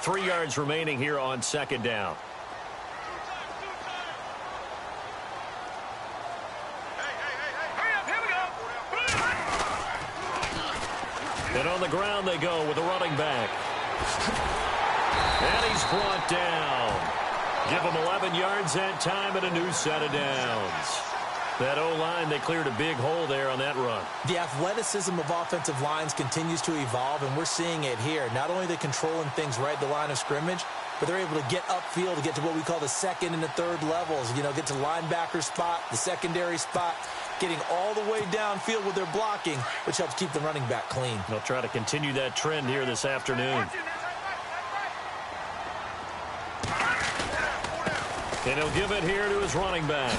3 yards remaining here on second down. And on the ground they go with a running back. And he's brought down. Give him 11 yards that time and a new set of downs. That O-line, they cleared a big hole there on that run. The athleticism of offensive lines continues to evolve, and we're seeing it here. Not only are they controlling things right at the line of scrimmage, but they're able to get upfield to get to what we call the second and the third levels. You know, get to the linebacker spot, the secondary spot, getting all the way downfield with their blocking, which helps keep the running back clean. They'll try to continue that trend here this afternoon. And he'll give it here to his running back.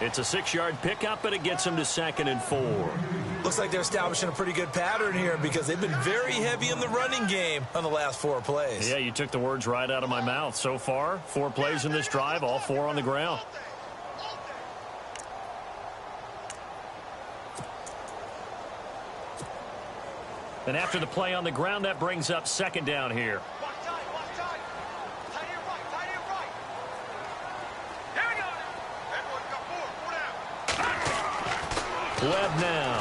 It's a 6-yard pickup, and it gets him to 2nd and 4. Looks like they're establishing a pretty good pattern here because they've been very heavy in the running game on the last 4 plays. Yeah, you took the words right out of my mouth. So far, 4 plays in this drive, all 4 on the ground. And after the play on the ground, that brings up second down here. Webb now.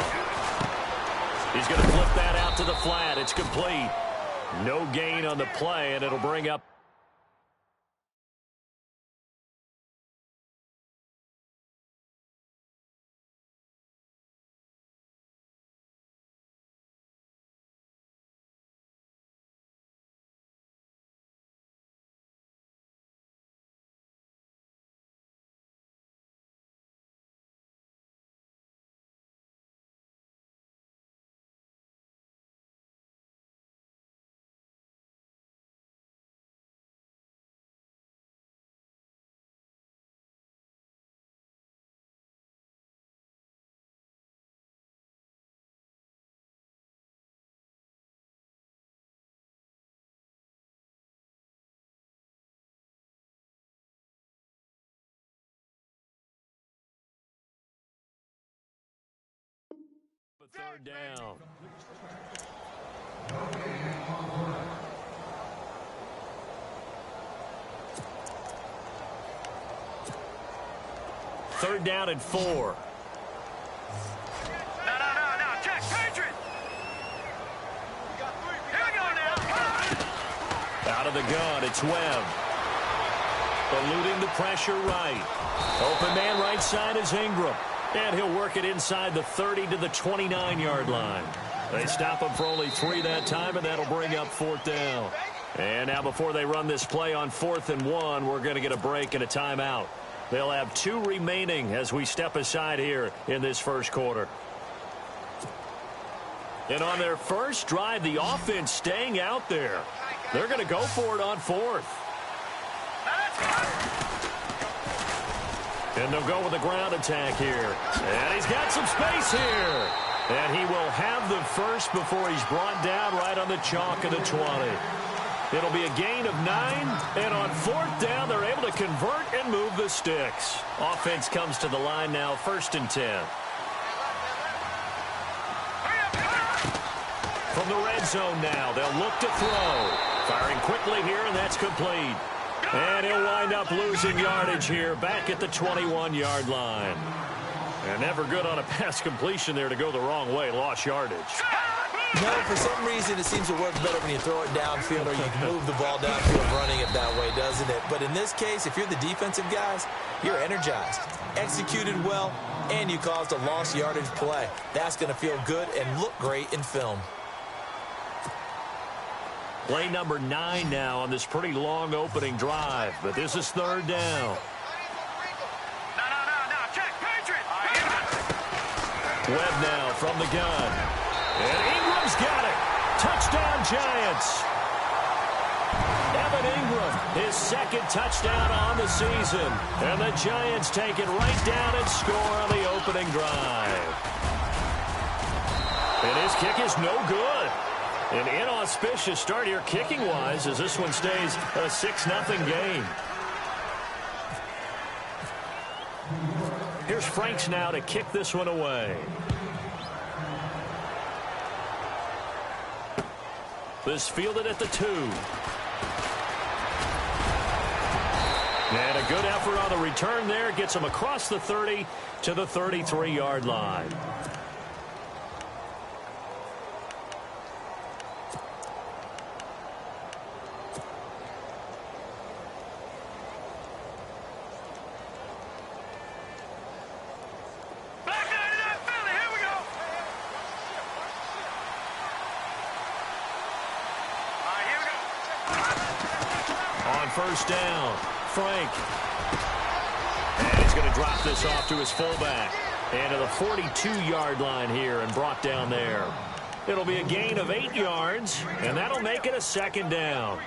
He's going to flip that out to the flat. It's complete. No gain on the play, and it'll bring up a third down. Third down and 4. No, check, Patriot. Here we go now. Out of the gun, it's Webb. Eluding the pressure right. Open man right side is Ingram. And he'll work it inside the 30 to the 29-yard line. They stop him for only 3 that time, and that'll bring up 4th down. And now before they run this play on 4th and 1, we're going to get a break and a timeout. They'll have 2 remaining as we step aside here in this first quarter. And on their first drive, the offense staying out there. They're going to go for it on 4th. And they'll go with a ground attack here. And he's got some space here. And he will have the first before he's brought down right on the chalk of the 20. It'll be a gain of 9. And on 4th down, they're able to convert and move the sticks. Offense comes to the line now, 1st and 10. From the red zone now, they'll look to throw. Firing quickly here, and that's complete. And he'll wind up losing yardage here back at the 21-yard line. And never good on a pass completion there to go the wrong way. Lost yardage. No, for some reason it seems to work better when you throw it downfield or you can move the ball downfield running it that way, doesn't it? But in this case, if you're the defensive guys, you're energized, executed well, and you caused a lost yardage play. That's going to feel good and look great in film. Play number 9 now on this pretty long opening drive, but this is 3rd down. No, check, Patriot. Webb now from the gun. And Ingram's got it. Touchdown, Giants. Evan Ingram, his 2nd touchdown on the season. And the Giants take it right down and score on the opening drive. And his kick is no good. An inauspicious start here kicking-wise as this one stays a 6-0 game. Here's Franks now to kick this one away. This fielded at the 2. And a good effort on the return there. Gets him across the 30 to the 33-yard line. First down, Frank. And he's going to drop this off to his fullback. And to the 42-yard line here and brought down there. It'll be a gain of 8 yards, and that'll make it a second down.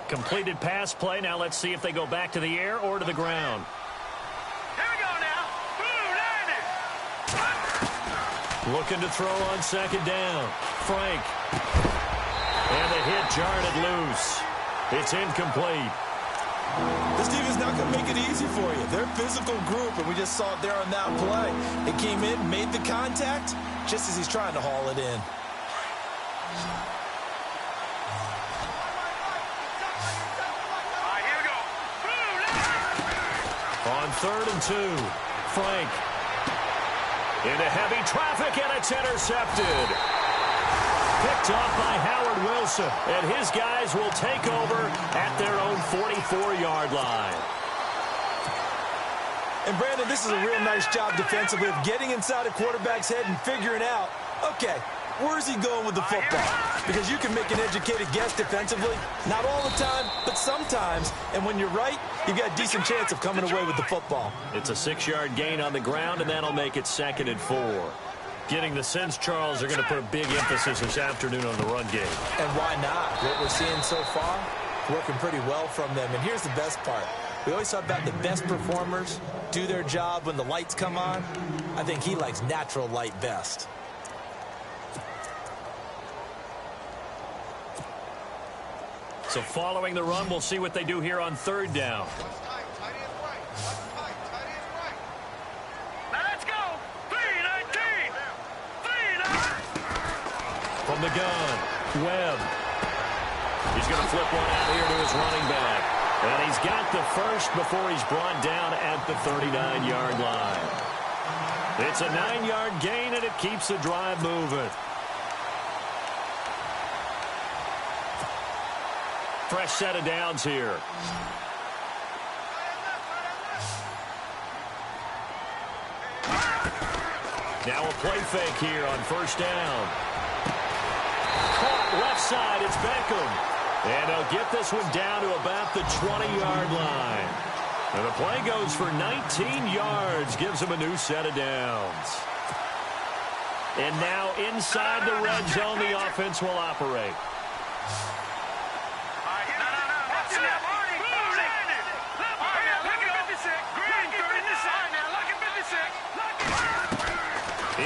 Completed pass play. Now let's see if they go back to the air or to the ground. Here we go now. Boom, Looking to throw on second down. Frank. And the hit jarred it loose. It's incomplete. This team is not going to make it easy for you. They're a physical group, and we just saw it there on that play. It came in, made the contact, just as he's trying to haul it in. On 3rd and 2, Frank. Into heavy traffic, and it's intercepted. Picked off by Howard Wilson, and his guys will take over at their own 44-yard line. And, Brandon, this is a real nice job defensively of getting inside a quarterback's head and figuring out, okay, where's he going with the football? Because you can make an educated guess defensively, not all the time, but sometimes. And when you're right, you've got a decent chance of coming away with the football. It's a 6-yard gain on the ground, and that'll make it 2nd and 4. Getting the sense, Charles, are going to put a big emphasis this afternoon on the run game. And why not? What we're seeing so far, working pretty well from them. And here's the best part. We always talk about the best performers do their job when the lights come on. I think he likes natural light best. So following the run, we'll see what they do here on 3rd down. now let's go. 3-19. 3-19. From the gun, Webb. He's going to flip one out here to his running back. And he's got the first before he's brought down at the 39-yard line. It's a 9-yard gain, and it keeps the drive moving. Fresh set of downs here. Now a play fake here on 1st down. Caught left side, it's Beckham. And they'll get this one down to about the 20-yard line. And the play goes for 19 yards, gives him a new set of downs. And now inside the red zone, the offense will operate.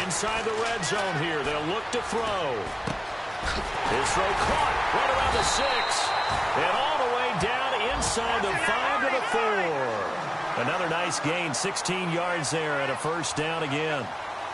Inside the red zone here, they'll look to throw. His throw caught right around the 6. And all the way down inside the 5 to the 4. Another nice gain, 16 yards there and a 1st down again.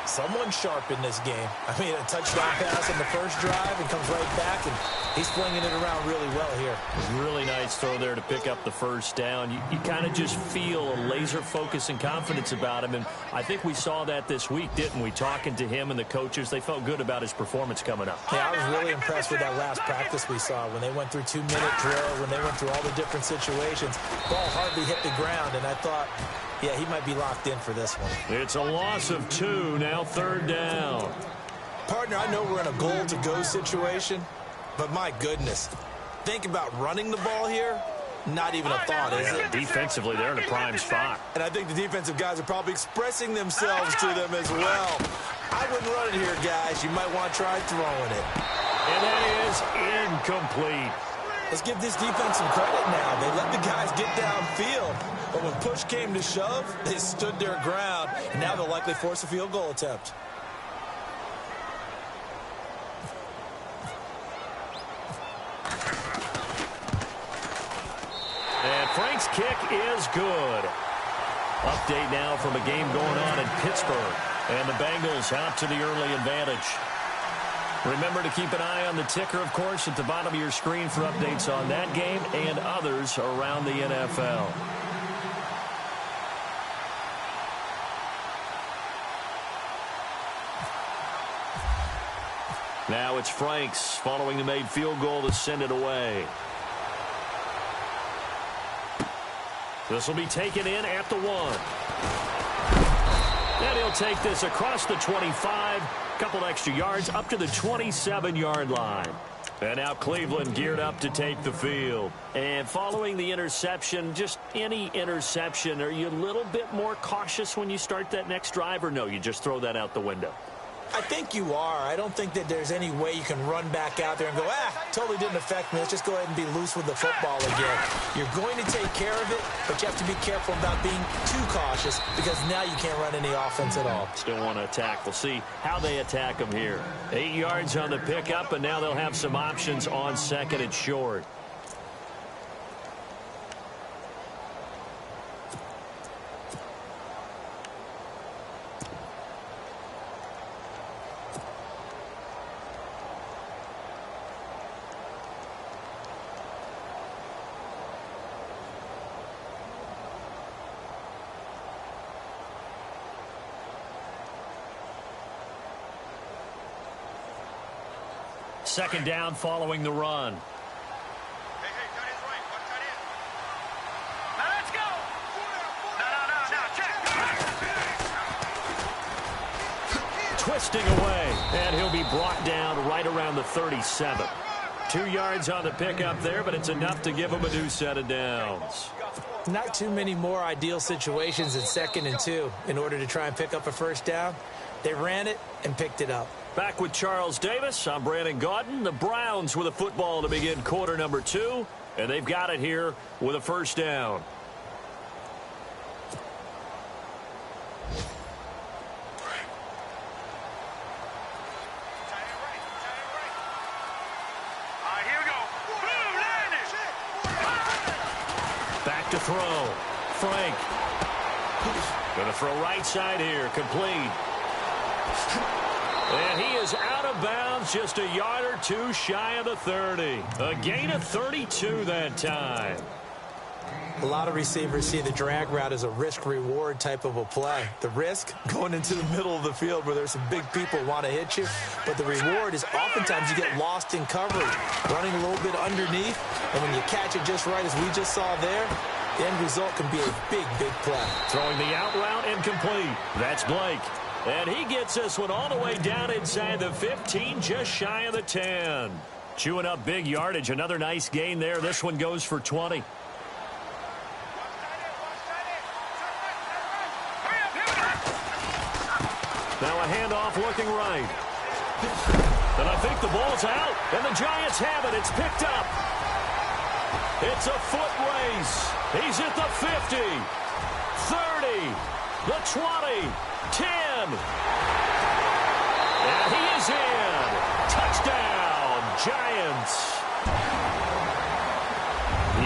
Someone sharp in this game. I mean, a touchdown pass on the first drive and comes right back, and he's flinging it around really well here. Really nice throw there to pick up the 1st down. You kind of just feel a laser focus and confidence about him, and I think we saw that this week, didn't we? Talking to him and the coaches, they felt good about his performance coming up. Yeah, I was really impressed with that last practice we saw when they went through 2-minute drill, when they went through all the different situations. Ball hardly hit the ground, and I thought, yeah, he might be locked in for this one. It's a loss of 2, now 3rd down. Partner, I know we're in a goal-to-go situation, but my goodness, think about running the ball here. Not even a thought, is it? Defensively, they're in a prime spot. And I think the defensive guys are probably expressing themselves to them as well. I wouldn't run it here, guys. You might want to try throwing it. And that is incomplete. Let's give this defense some credit now. They let the guys get downfield. But when push came to shove, they stood their ground, and now they'll likely force a field goal attempt. And Frank's kick is good. Update now from a game going on in Pittsburgh. And the Bengals out to the early advantage. Remember to keep an eye on the ticker, of course, at the bottom of your screen for updates on that game and others around the NFL. Now it's Franks following the made field goal to send it away. This will be taken in at the 1. And he'll take this across the 25, couple extra yards up to the 27-yard line. And now Cleveland geared up to take the field. And following the interception, just any interception, are you a little bit more cautious when you start that next drive, or no, you just throw that out the window? I think you are. I don't think that there's any way you can run back out there and go, totally didn't affect me. Let's just go ahead and be loose with the football again. You're going to take care of it, but you have to be careful about being too cautious because now you can't run any offense at all. Still want to attack. We'll see how they attack them here. 8 yards on the pickup, and now they'll have some options on second and short. Second down following the run. Hey, tight end's right. Watch tight end. Now let's go. No, check. Twisting away, and he'll be brought down right around the 37. 2 yards on the pickup there, but it's enough to give him a new set of downs. Not too many more ideal situations in 2nd and 2 in order to try and pick up a first down. They ran it and picked it up. Back with Charles Davis, I'm Brandon Gaudin. The Browns with a football to begin quarter number 2, and they've got it here with a first down. Here we go. Boom, landed. Back to throw. Frank. Going to throw right side here. Complete. And he is out of bounds just a yard or two shy of the 30. A gain of 32 that time. A lot of receivers see the drag route as a risk-reward type of a play. The risk, going into the middle of the field where there's some big people want to hit you. But the reward is oftentimes you get lost in coverage, running a little bit underneath. And when you catch it just right, as we just saw there, the end result can be a big, big play. Throwing the out route incomplete. That's Blake. And he gets this one all the way down inside the 15, just shy of the 10. Chewing up big yardage. Another nice gain there. This one goes for 20. Now a handoff looking right. And I think the ball's out. And the Giants have it. It's picked up. It's a foot race. He's at the 50, 30, the 20, 10. And he is in. Touchdown, Giants.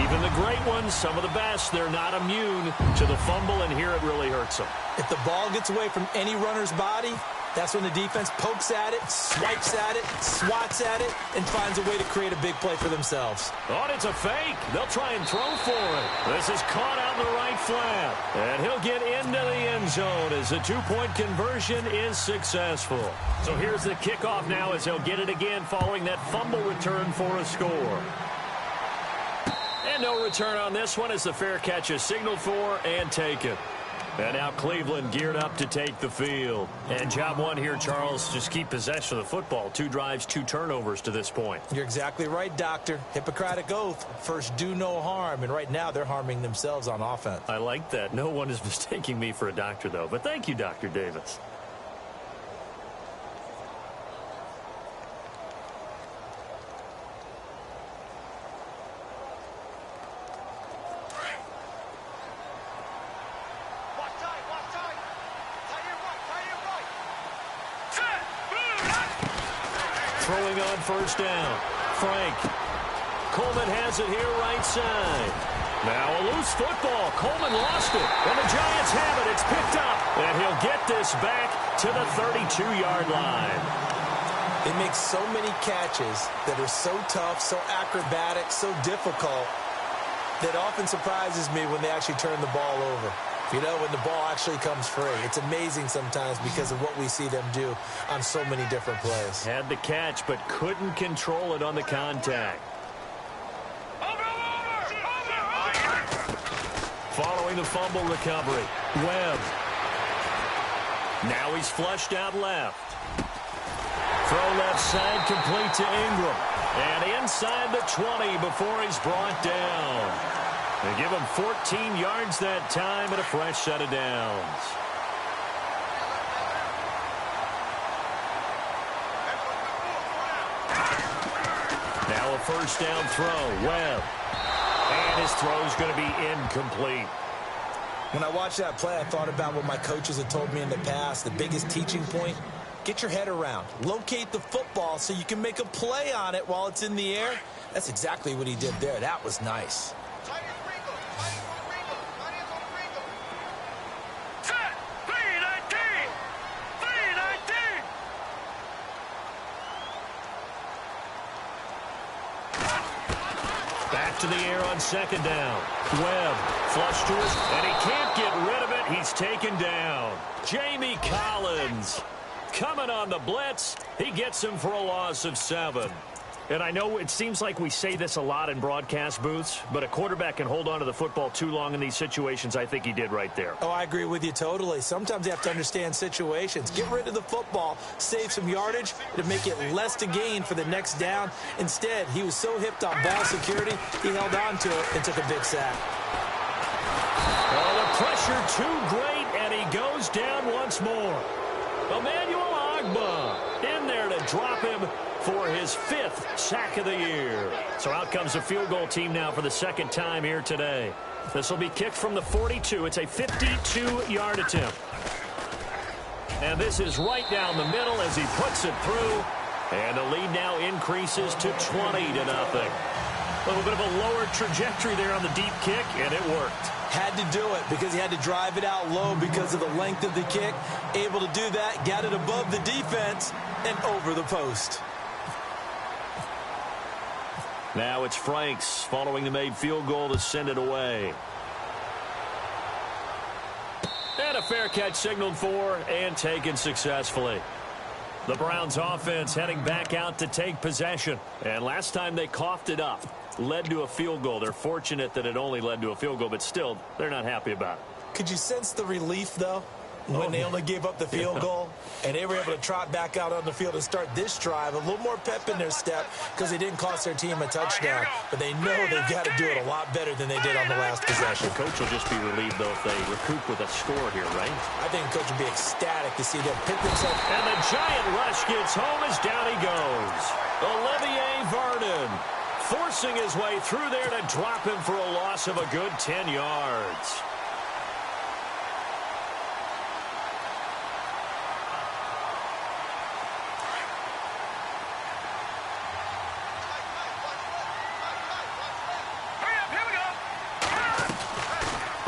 Even the great ones, some of the best, they're not immune to the fumble, and here it really hurts them. If the ball gets away from any runner's body, that's when the defense pokes at it, swipes at it, swats at it, and finds a way to create a big play for themselves. Oh, it's a fake. They'll try and throw for it. This is caught out in the right flat. And he'll get into the end zone as the two-point conversion is successful. So here's the kickoff now as he'll get it again following that fumble return for a score. And no return on this one as the fair catch is signaled for and taken. And now Cleveland geared up to take the field. And job one here, Charles, just keep possession of the football. 2 drives, 2 turnovers to this point. You're exactly right, Doctor. Hippocratic oath. First, do no harm. And right now, they're harming themselves on offense. I like that. No one is mistaking me for a doctor, though. But thank you, Dr. Davis. going on first down. Frank. Coleman has it here right side. Now a loose football. Coleman lost it. And the Giants have it. It's picked up. And he'll get this back to the 32-yard line. They make so many catches that are so tough, so acrobatic, so difficult that often surprises me when they actually turn the ball over. You know, when the ball actually comes free. It's amazing sometimes because of what we see them do on so many different plays. Had the catch, but couldn't control it on the contact. Following the fumble recovery, Webb. Now he's flushed out left. Throw left side, complete to Ingram. And inside the 20 before he's brought down. They give him 14 yards that time and a fresh set of downs. Now a first down throw, Webb. And his throw's going to be incomplete. When I watched that play, I thought about what my coaches had told me in the past. The biggest teaching point, get your head around. Locate the football so you can make a play on it while it's in the air. That's exactly what he did there. That was nice. Back to the air on second down. Webb flush to his, and he can't get rid of it. He's taken down. Jamie Collins coming on the blitz. He gets him for a loss of 7. And I know it seems like we say this a lot in broadcast booths, but a quarterback can hold on to the football too long in these situations. I think he did right there. Oh, I agree with you totally. Sometimes you have to understand situations. Get rid of the football, save some yardage to make it less to gain for the next down. Instead, he was so hipped on ball security, he held on to it and took a big sack. Oh, the pressure too great, and he goes down once more. Emmanuel Ogbah in there to drop him for his 5th sack of the year. So out comes the field goal team now for the second time here today. This will be kicked from the 42. It's a 52-yard attempt. And this is right down the middle as he puts it through. And the lead now increases to 20-0. A little bit of a lower trajectory there on the deep kick, and it worked. Had to do it because he had to drive it out low because of the length of the kick. Able to do that, got it above the defense and over the post. Now it's Franks following the made field goal to send it away. And a fair catch signaled for and taken successfully. The Browns offense heading back out to take possession. And last time they coughed it up, led to a field goal. They're fortunate that it only led to a field goal, but still, they're not happy about it. Could you sense the relief, though, when they only gave up the field goal and they were able to trot back out on the field and start this drive? A little more pep in their step because they didn't cost their team a touchdown, but they know they've got to do it a lot better than they did on the last possession. The coach will just be relieved, though, if they recoup with a score here, right? I think the coach would be ecstatic to see them pick themselves. And the giant rush gets home as down he goes. Olivier Vernon forcing his way through there to drop him for a loss of a good 10 yards.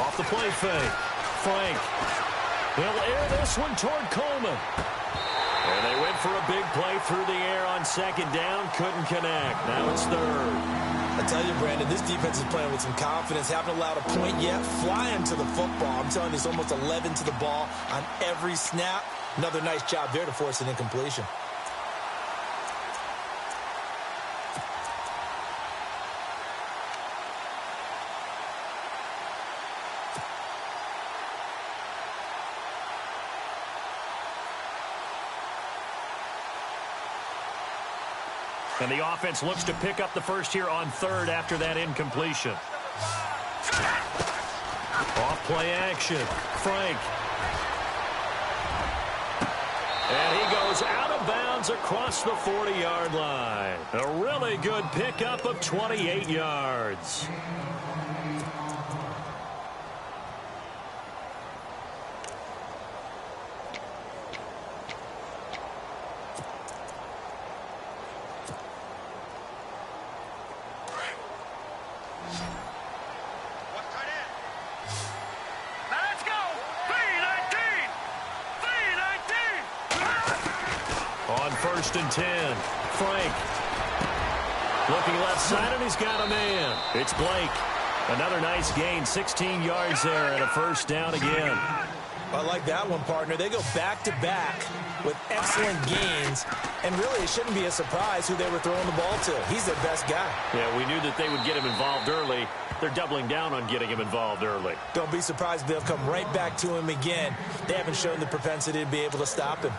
Off the play fake. Frank. They'll air this one toward Coleman. And they went for a big play through the air on second down. Couldn't connect. Now it's third. I tell you, Brandon, this defense is playing with some confidence. Haven't allowed a point yet. Flying to the football. I'm telling you, it's almost 11 to the ball on every snap. Another nice job there to force an incompletion. And the offense looks to pick up the first here on third after that incompletion. Off play action. Frank. And he goes out of bounds across the 40-yard line. A really good pickup of 28 yards. 1st and 10. Frank. Looking left side, and he's got a man. It's Blake. Another nice gain, 16 yards there, and a 1st down again. I like that one, partner. They go back-to-back with excellent gains, and really it shouldn't be a surprise who they were throwing the ball to. He's their best guy. Yeah, we knew that they would get him involved early. They're doubling down on getting him involved early. Don't be surprised if they'll come right back to him again. They haven't shown the propensity to be able to stop him.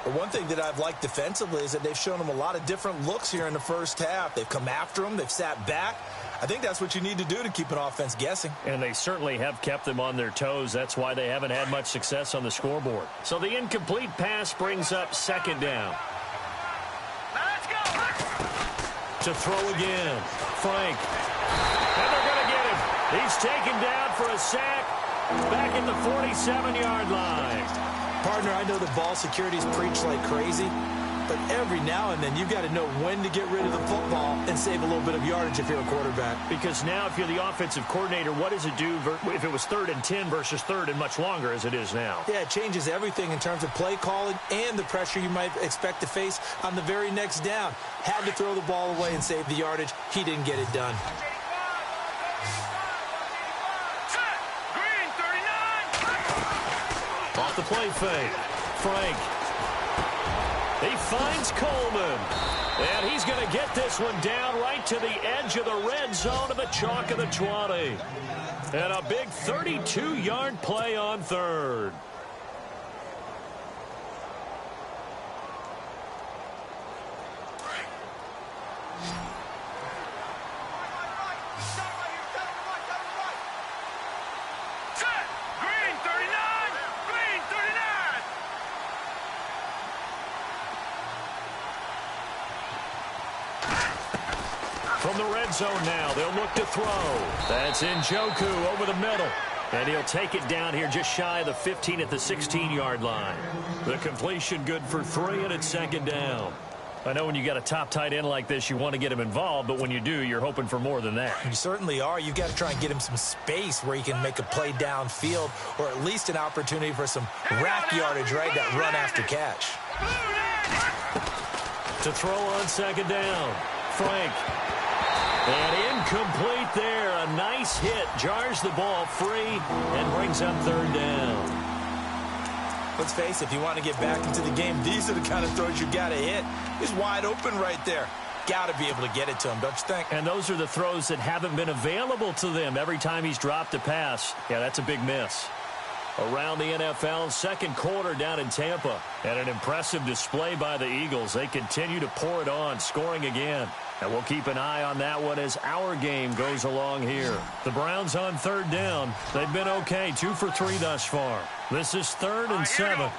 But one thing that I've liked defensively is that they've shown him a lot of different looks here in the first half. They've come after him. They've sat back. I think that's what you need to do to keep an offense guessing. And they certainly have kept them on their toes. That's why they haven't had much success on the scoreboard. So the incomplete pass brings up 2nd down. Let's go. To throw again. Frank. And they're going to get him. He's taken down for a sack back at the 47-yard line. Partner, I know the ball security's preached like crazy, but every now and then you've got to know when to get rid of the football and save a little bit of yardage if you're a quarterback. Because now if you're the offensive coordinator, what does it do if it was 3rd and 10 versus 3rd and much longer as it is now? Yeah, it changes everything in terms of play calling and the pressure you might expect to face on the very next down. Had to throw the ball away and save the yardage. He didn't get it done. Off the play fake. Frank. He finds Coleman. And he's going to get this one down right to the edge of the red zone of the chalk of the 20. And a big 32-yard play on 3rd. From the red zone now, they'll look to throw. That's Njoku over the middle. And he'll take it down here just shy of the 15 at the 16-yard line. The completion good for 3, and it's 2nd down. I know when you got a top tight end like this, you want to get him involved, but when you do, you're hoping for more than that. You certainly are. You've got to try and get him some space where he can make a play downfield, or at least an opportunity for some rack yardage, right? That run after catch. To throw on 2nd down. Frank. And incomplete there. A nice hit. Jars the ball free and brings up 3rd down. Let's face it, if you want to get back into the game, these are the kind of throws you got to hit. He's wide open right there. Got to be able to get it to him, don't you think? And those are the throws that haven't been available to them every time he's dropped a pass. Yeah, that's a big miss. Around the NFL, 2nd quarter down in Tampa. And an impressive display by the Eagles. They continue to pour it on, scoring again. And we'll keep an eye on that one as our game goes along here. The Browns on 3rd down. They've been okay, 2 for 3 thus far. This is 3rd and 7.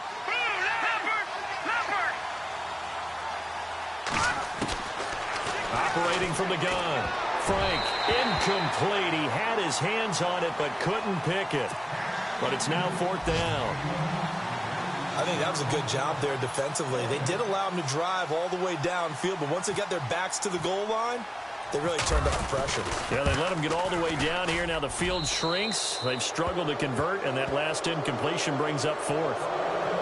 Operating from the gun. Frank, incomplete. He had his hands on it but couldn't pick it. But it's now 4th down. I think that was a good job there defensively. They did allow them to drive all the way downfield, but once they got their backs to the goal line, they really turned up the pressure. Yeah, they let them get all the way down here. Now the field shrinks. They've struggled to convert, and that last incompletion brings up 4th.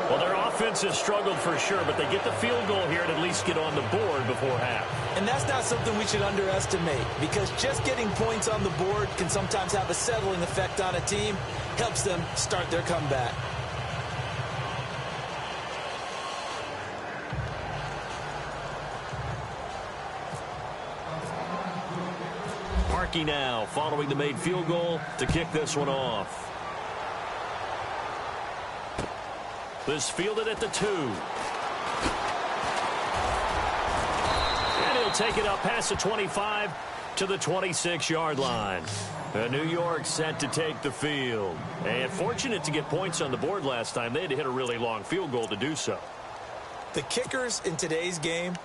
Well, their offense has struggled for sure, but they get the field goal here and at least get on the board before half. And that's not something we should underestimate, because just getting points on the board can sometimes have a settling effect on a team. Helps them start their comeback. Parkey now following the made field goal to kick this one off. This fielded at the 2. And he'll take it up past the 25 to the 26-yard line. New York set to take the field. And fortunate to get points on the board last time. They had to hit a really long field goal to do so. The kickers in today's game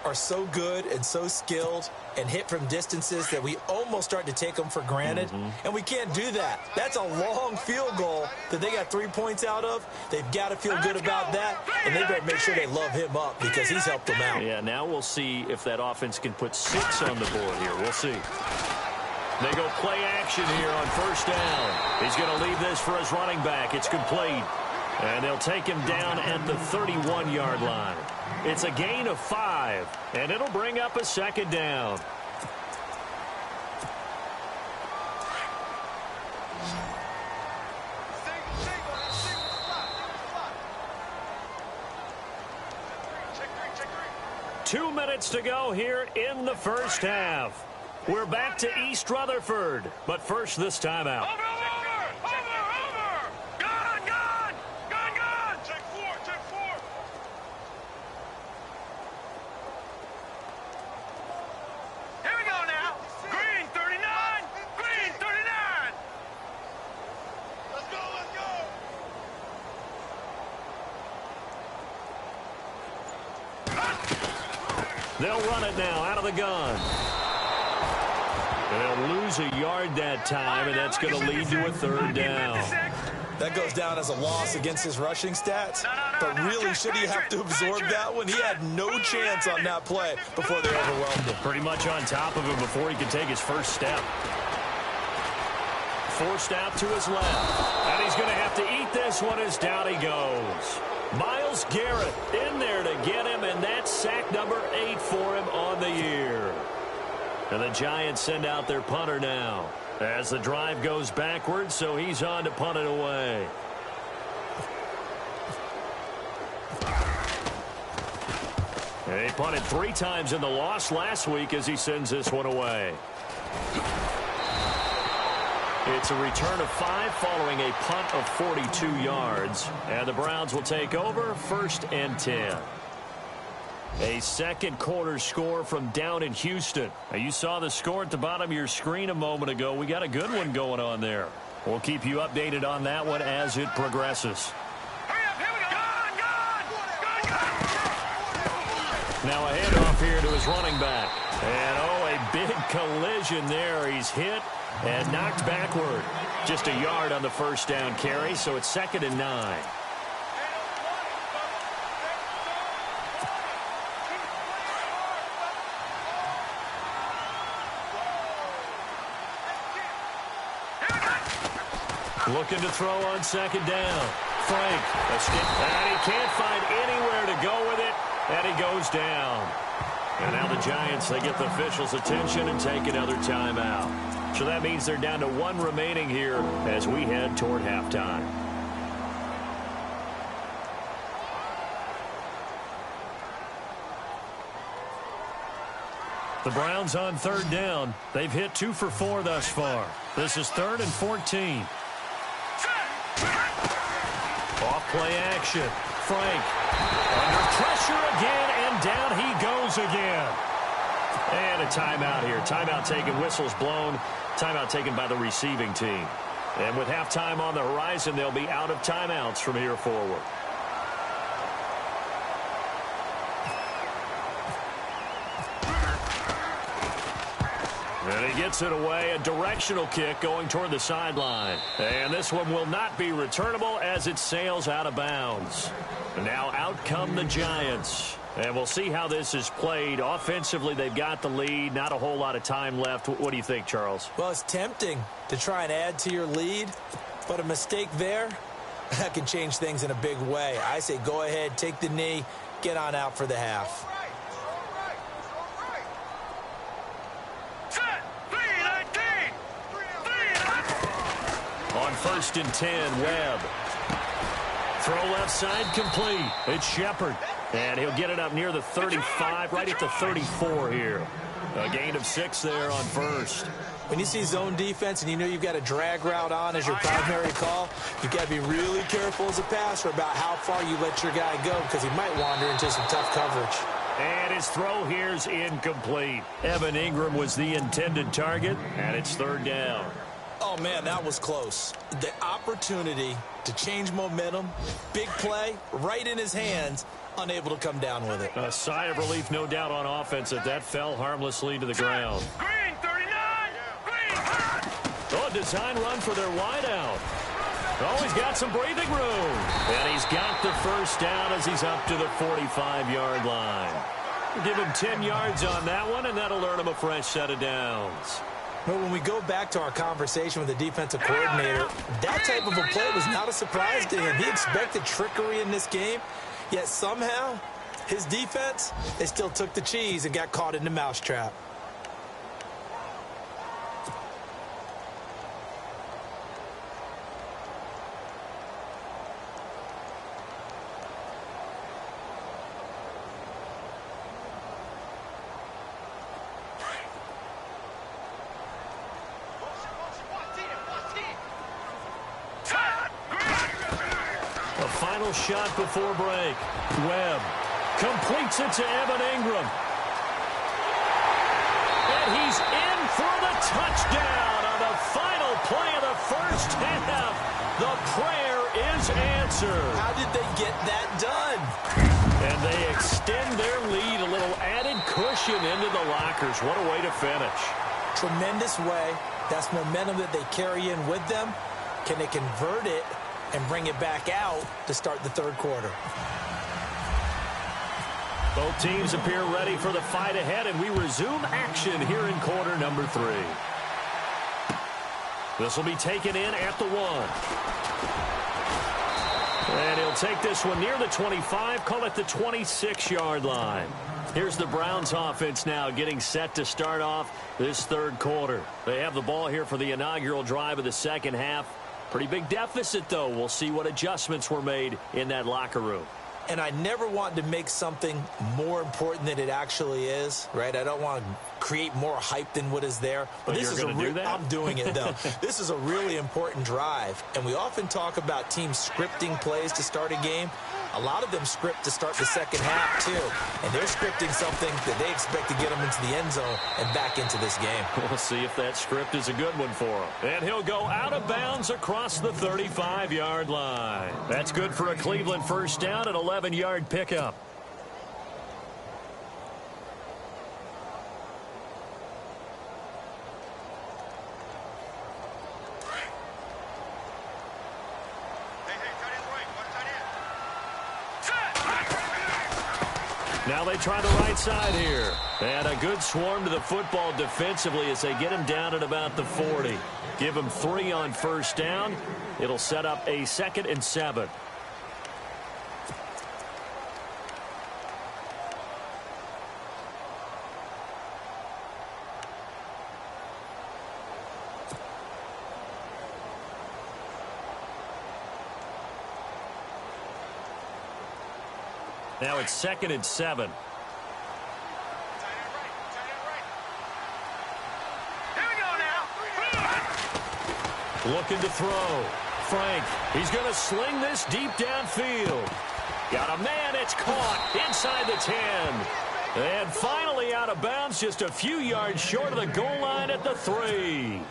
are so good and so skilled and hit from distances that we almost start to take them for granted. And we can't do that. That's a long field goal that they got 3 points out of. They've got to feel good about that, and they better make sure they love him up because he's helped them out. Yeah, now we'll see if that offense can put 6 on the board here. We'll see. They go play action here on 1st down. He's going to leave this for his running back. It's complete. And they'll take him down at the 31-yard line. It's a gain of 5, and it'll bring up a second down. Check three. 2 minutes to go here in the first half. We're back to East Rutherford, but first this timeout. Over! Gun! Check four! Here we go now. Green 39! Green 39! Let's go! They'll run it now out of the gun. They'll lose a yard that time, and that's going to lead to a third down. That goes down as a loss against his rushing stats, but really, should he have to absorb that one? He had no chance on that play before they overwhelmed him. Pretty much on top of him before he could take his first step. Forced out to his left, and he's going to have to eat this one as down he goes. Myles Garrett in there to get him, and that's sack number 8 for him on the year. And the Giants send out their punter now as the drive goes backwards, so he's on to punt it away. And he punted 3 times in the loss last week as he sends this one away. It's a return of 5 following a punt of 42 yards. And the Browns will take over 1st and 10. A second quarter score from down in Houston. Now, you saw the score at the bottom of your screen a moment ago. We got a good one going on there. We'll keep you updated on that one as it progresses. Hurry up, here we go. Gun! Now a handoff here to his running back. And, a big collision there. He's hit and knocked backward. Just a yard on the first down carry, so it's 2nd and 9. Looking to throw on 2nd down. Frank, and he can't find anywhere to go with it, and he goes down. And now the Giants, they get the officials' attention and take another timeout. So that means they're down to 1 remaining here as we head toward halftime. The Browns on 3rd down. They've hit 2 for 4 thus far. This is 3rd and 14. Off play action. Frank under pressure again, and down he goes again. And a timeout here. Timeout taken, whistles blown. Timeout taken by the receiving team. And with halftime on the horizon, they'll be out of timeouts from here forward. And he gets it away, a directional kick going toward the sideline. And this one will not be returnable as it sails out of bounds. And now out come the Giants. And we'll see how this is played. Offensively, they've got the lead. Not a whole lot of time left. What do you think, Charles? Well, it's tempting to try and add to your lead, but a mistake there, that can change things in a big way. I say go ahead, take the knee, get on out for the half. On 1st and 10, Webb. Throw left side complete. It's Shepard. And he'll get it up near the 35, right at the 34 here. A gain of 6 there on 1st. When you see zone defense and you know you've got a drag route on as your primary call, you've got to be really careful as a passer about how far you let your guy go because he might wander into some tough coverage. And his throw here's incomplete. Evan Ingram was the intended target, and it's 3rd down. Oh, man, that was close. The opportunity to change momentum, big play, right in his hands, unable to come down with it. A sigh of relief, no doubt, on offense that fell harmlessly to the ground. Green 39! Green hot! Oh, a design run for their wideout. Oh, he's got some breathing room. And he's got the first down as he's up to the 45-yard line. Give him 10 yards on that one, and that'll earn him a fresh set of downs. But when we go back to our conversation with the defensive coordinator, that type of a play was not a surprise to him. He expected trickery in this game, yet somehow His defense, they still took the cheese and got caught in the mousetrap. Final shot before break. Webb completes it to Evan Ingram. And he's in for the touchdown on the final play of the first half. The prayer is answered. How did they get that done? And they extend their lead, a little added cushion into the lockers. What a way to finish. Tremendous way. That's momentum that they carry in with them. Can they convert it and bring it back out to start the third quarter? Both teams appear ready for the fight ahead, and we resume action here in quarter number 3. This will be taken in at the 1. And he'll take this one near the 25, call it the 26-yard line. Here's the Browns offense now getting set to start off this third quarter. They have the ball here for the inaugural drive of the second half. Pretty big deficit, though. We'll see what adjustments were made in that locker room. And I never want to make something more important than it actually is, right? I don't want to create more hype than what is there. But this is do that? I'm doing it, though. This is a really important drive. And we often talk about teams scripting plays to start a game. A lot of them script to start the second half, too. And they're scripting something that they expect to get them into the end zone and back into this game. We'll see if that script is a good one for him. And he'll go out of bounds across the 35-yard line. That's good for a Cleveland first down and 11-yard pickup. Now they try the right side here. And a good swarm to the football defensively as they get him down at about the 40. Give him 3 on first down. It'll set up a 2nd and 7. Now it's 2nd and 7. Looking to throw. Frank, he's going to sling this deep downfield. Got a man, it's caught inside the 10. And finally out of bounds, just a few yards short of the goal line at the 3.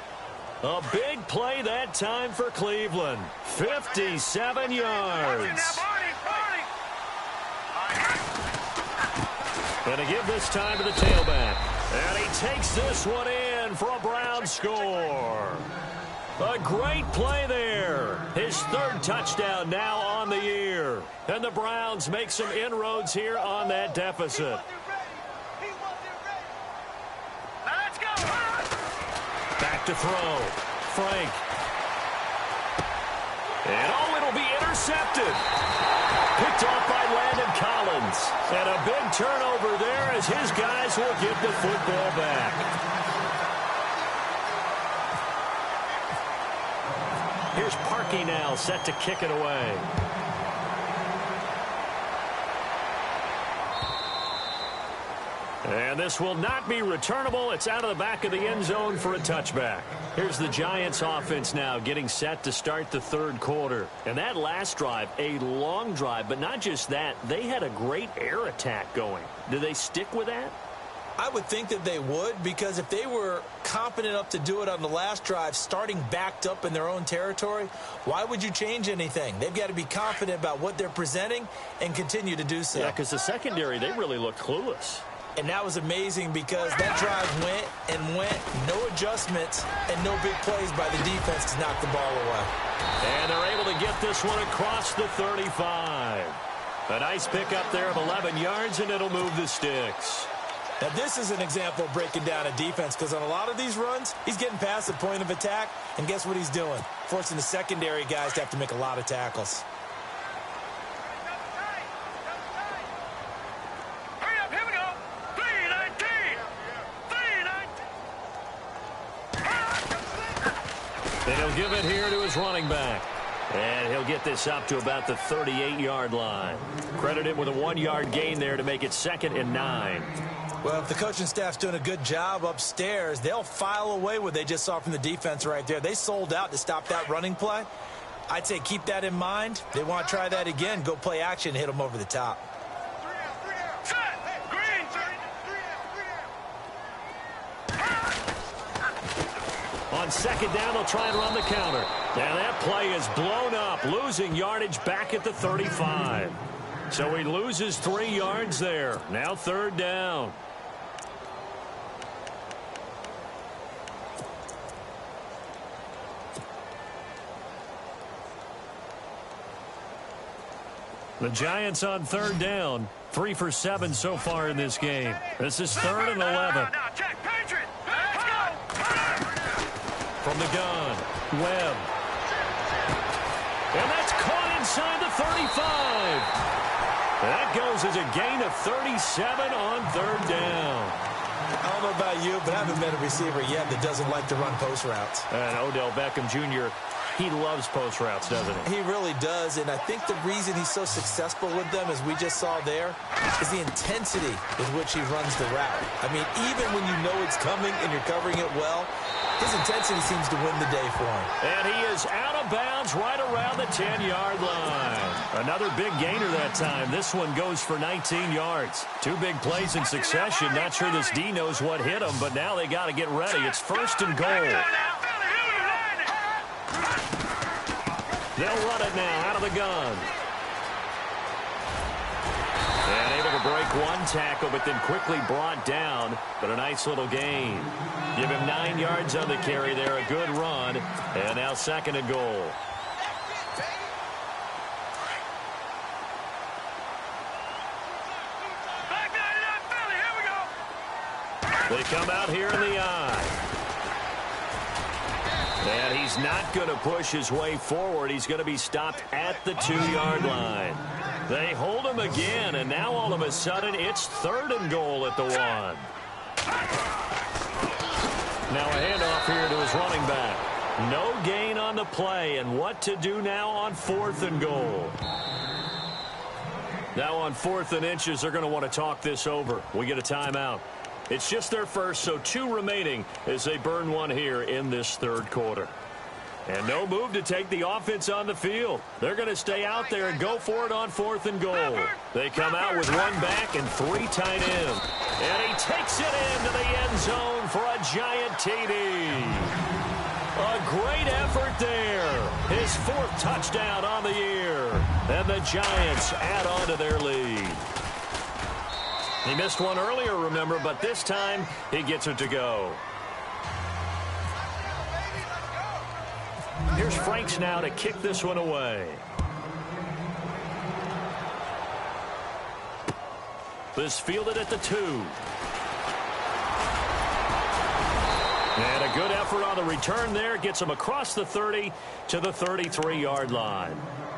A big play that time for Cleveland. 57 yards. Going to give this time to the tailback. And he takes this one in for a Brown score. A great play there. His 3rd touchdown now on the year. And the Browns make some inroads here on that deficit. Back to throw. Frank. And oh, it'll be intercepted. Picked off by Landon Collins. And a big turnover there as his guys will get the football back. Here's Parkey now set to kick it away. And this will not be returnable. It's out of the back of the end zone for a touchback. Here's the Giants offense now getting set to start the third quarter. And that last drive, a long drive, but not just that. They had a great air attack going. Do they stick with that? I would think that they would, because if they were confident enough to do it on the last drive, starting backed up in their own territory, why would you change anything? They've got to be confident about what they're presenting and continue to do so. Yeah, because the secondary, they really looked clueless. And that was amazing because that drive went and went, no adjustments, and no big plays by the defense to knock the ball away. And they're able to get this one across the 35. A nice pickup there of 11 yards, and it'll move the sticks. Now, this is an example of breaking down a defense, because on a lot of these runs, he's getting past the point of attack, and guess what he's doing? Forcing the secondary guys to have to make a lot of tackles. He'll give it here to his running back. And he'll get this up to about the 38-yard line. Credit him with a 1-yard gain there to make it 2nd and 9. Well, if the coaching staff's doing a good job upstairs, they'll file away what they just saw from the defense right there. They sold out to stop that running play. I'd say keep that in mind. They want to try that again. Go play action, hit them over the top. On 2nd down, they'll try and run the counter. And that play is blown up, losing yardage back at the 35. So he loses 3 yards there. Now 3rd down. The Giants on 3rd down. 3 for 7 so far in this game. This is 3rd and 11. From the gun, Webb. And that's caught inside the 35. That goes as a gain of 37 on 3rd down. I don't know about you, but I haven't met a receiver yet that doesn't like to run post routes. And Odell Beckham Jr., he loves post routes, doesn't he? He really does, and I think the reason he's so successful with them, as we just saw there, is the intensity with which he runs the route. I mean, even when you know it's coming and you're covering it well, his intensity seems to win the day for him. And he is out of bounds right around the 10-yard line. Another big gainer that time. This one goes for 19 yards. 2 big plays in succession. Not sure this D knows what hit him, but now they got to get ready. It's 1st and goal. They'll run it now out of the gun. And able to break 1 tackle, but then quickly brought down. But a nice little gain. Give him 9 yards on the carry there. A good run. And now 2nd and goal. They come out here in the eye. And he's not going to push his way forward. He's going to be stopped at the 2-yard line. They hold him again, and now all of a sudden it's 3rd and goal at the 1. Now a handoff here to his running back. No gain on the play, and what to do now on 4th and goal. Now on 4th and inches, they're going to want to talk this over. We get a timeout. It's just their first, so 2 remaining as they burn 1 here in this 3rd quarter. And no move to take the offense on the field. They're going to stay out there and go for it on 4th and goal. They come out with 1 back and 3 tight ends. And he takes it into the end zone for a giant TD. A great effort there. His 4th touchdown on the year. And the Giants add on to their lead. He missed one earlier, remember, but this time he gets it to go. Here's Franks now to kick this one away. This fielded at the 2. And a good effort on the return there. Gets him across the 30 to the 33-yard line.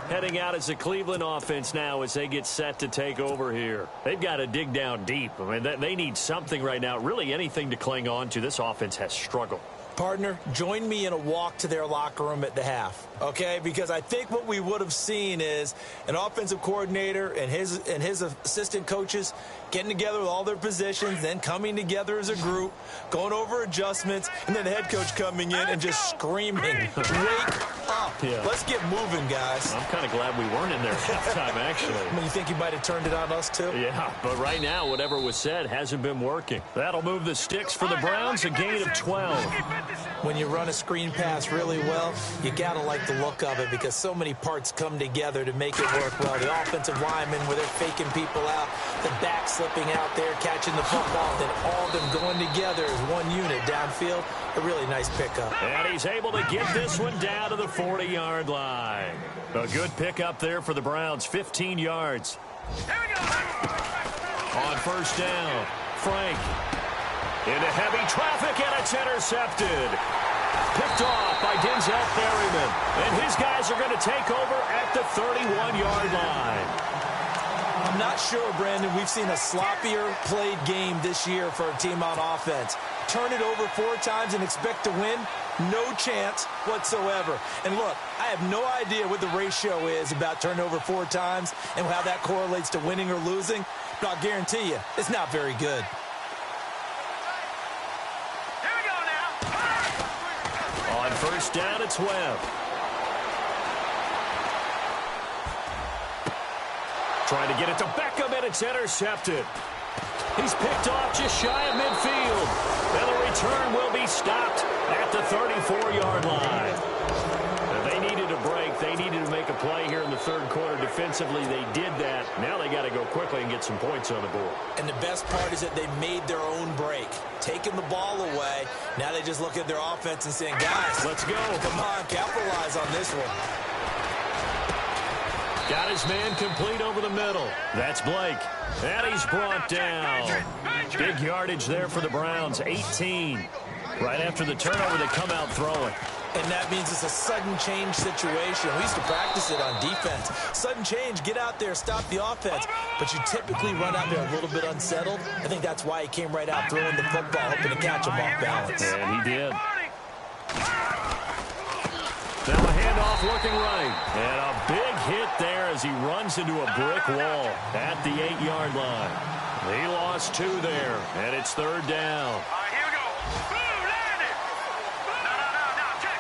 Heading out as the Cleveland offense now as they get set to take over here. They've got to dig down deep. I mean, they need something right now, really anything to cling on to. This offense has struggled. Partner, join me in a walk to their locker room at the half, okay? Because I think what we would have seen is an offensive coordinator and his assistant coaches getting together with all their positions, then coming together as a group, going over adjustments, and then the head coach coming in and just screaming, wake up. Yeah. Let's get moving, guys. I'm kind of glad we weren't in there halftime, actually. I mean, you think he might have turned it on us, too? Yeah, but right now, whatever was said hasn't been working. That'll move the sticks for the Browns, a gain of 12. When you run a screen pass really well, you got to like the look of it because so many parts come together to make it work well. The offensive linemen, where they're faking people out, the back slipping out there, catching the football, then all of them going together as one unit downfield. A really nice pickup. And he's able to get this one down to the 40-yard line. A good pickup there for the Browns, 15 yards. On 1st down, Frank. Into heavy traffic, and it's intercepted. Picked off by Denzel Berryman. And his guys are going to take over at the 31-yard line. I'm not sure, Brandon, we've seen a sloppier played game this year for a team on offense. Turn it over 4 times and expect to win? No chance whatsoever. And look, I have no idea what the ratio is about turning over 4 times and how that correlates to winning or losing, but I'll guarantee you, it's not very good. Here we go now. On first down, it's Webb. Trying to get it to Beckham, and it's intercepted. He's picked off just shy of midfield. And the return will be stopped at the 34-yard line. Now, they needed a break. They needed to make a play here in the third quarter. Defensively, they did that. Now they got to go quickly and get some points on the board. And the best part is that they made their own break. Taking the ball away. Now they just look at their offense and saying, guys, let's go. Come on, capitalize on this one. Got his man complete over the middle. That's Blake. And he's brought down. Big yardage there for the Browns, 18. Right after the turnover, they come out throwing. And that means it's a sudden change situation. We used to practice it on defense. Sudden change, get out there, stop the offense. But you typically run out there a little bit unsettled. I think that's why he came right out throwing the football, hoping to catch him off balance. And he did. Now a handoff looking right. And a big hit there as he runs into a brick wall at the 8-yard line. He lost 2 there, and it's third down. All right, here we go. Boom, landed. No. Check.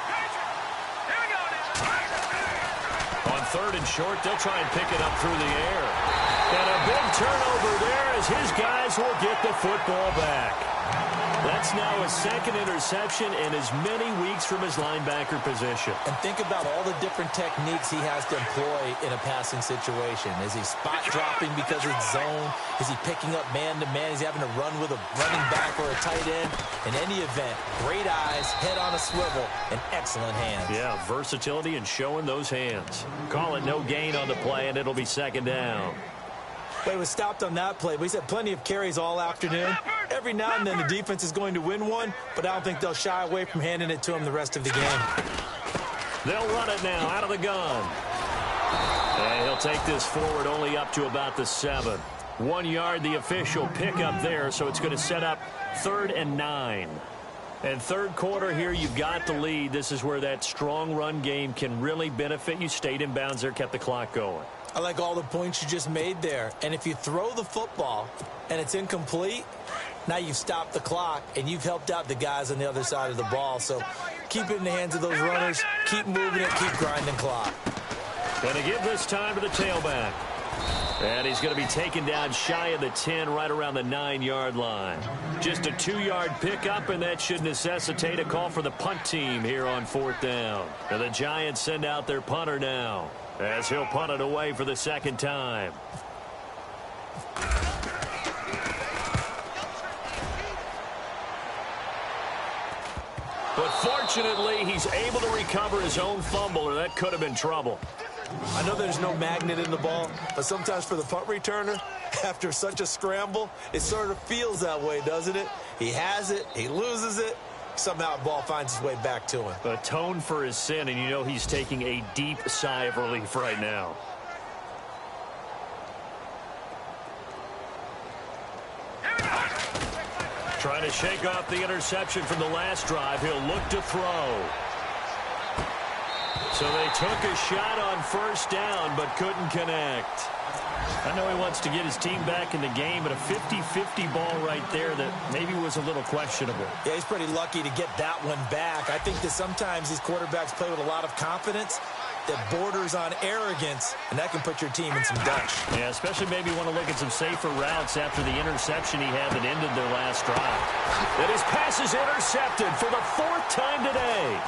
Here we go now. On third and short, they'll try and pick it up through the air. And a big turnover there as his guys will get the football back. That's now a second interception in as many weeks from his linebacker position. And think about all the different techniques he has to employ in a passing situation. Is he spot dropping because it's zone? Is he picking up man-to-man? Is he having to run with a running back or a tight end? In any event, great eyes, head on a swivel, and excellent hands. Yeah, versatility and showing those hands. Call it no gain on the play, and it'll be second down. Well, he was stopped on that play, but he's had plenty of carries all afternoon. Every now and then the defense is going to win one, but I don't think they'll shy away from handing it to him the rest of the game. They'll run it now out of the gun. And he'll take this forward only up to about the 7. 1 yard, the official pickup there, so it's going to set up 3rd and 9. And third quarter here, you've got the lead. This is where that strong run game can really benefit you. Stayed in bounds there, kept the clock going. I like all the points you just made there. And if you throw the football and it's incomplete, now you've stopped the clock and you've helped out the guys on the other side of the ball. So keep it in the hands of those runners. Keep moving it. Keep grinding clock. Going to give this time to the tailback. And he's going to be taken down shy of the 10, right around the 9-yard line. Just a 2-yard pickup, and that should necessitate a call for the punt team here on 4th down. And the Giants send out their punter now, as he'll punt it away for the second time. But fortunately, he's able to recover his own fumble, or that could have been trouble. I know there's no magnet in the ball, but sometimes for the punt returner, after such a scramble, it sort of feels that way, doesn't it? He has it, he loses it, somehow the ball finds its way back to him. Atone for his sin, and you know he's taking a deep sigh of relief right now. Trying to shake off the interception from the last drive. He'll look to throw. So they took a shot on first down, but couldn't connect. I know he wants to get his team back in the game, but a 50-50 ball right there that maybe was a little questionable. Yeah, he's pretty lucky to get that one back. I think that sometimes these quarterbacks play with a lot of confidence that borders on arrogance, and that can put your team in some dutch. Yeah, especially maybe want to look at some safer routes after the interception he had that ended their last drive. And his pass is intercepted for the 4th time today.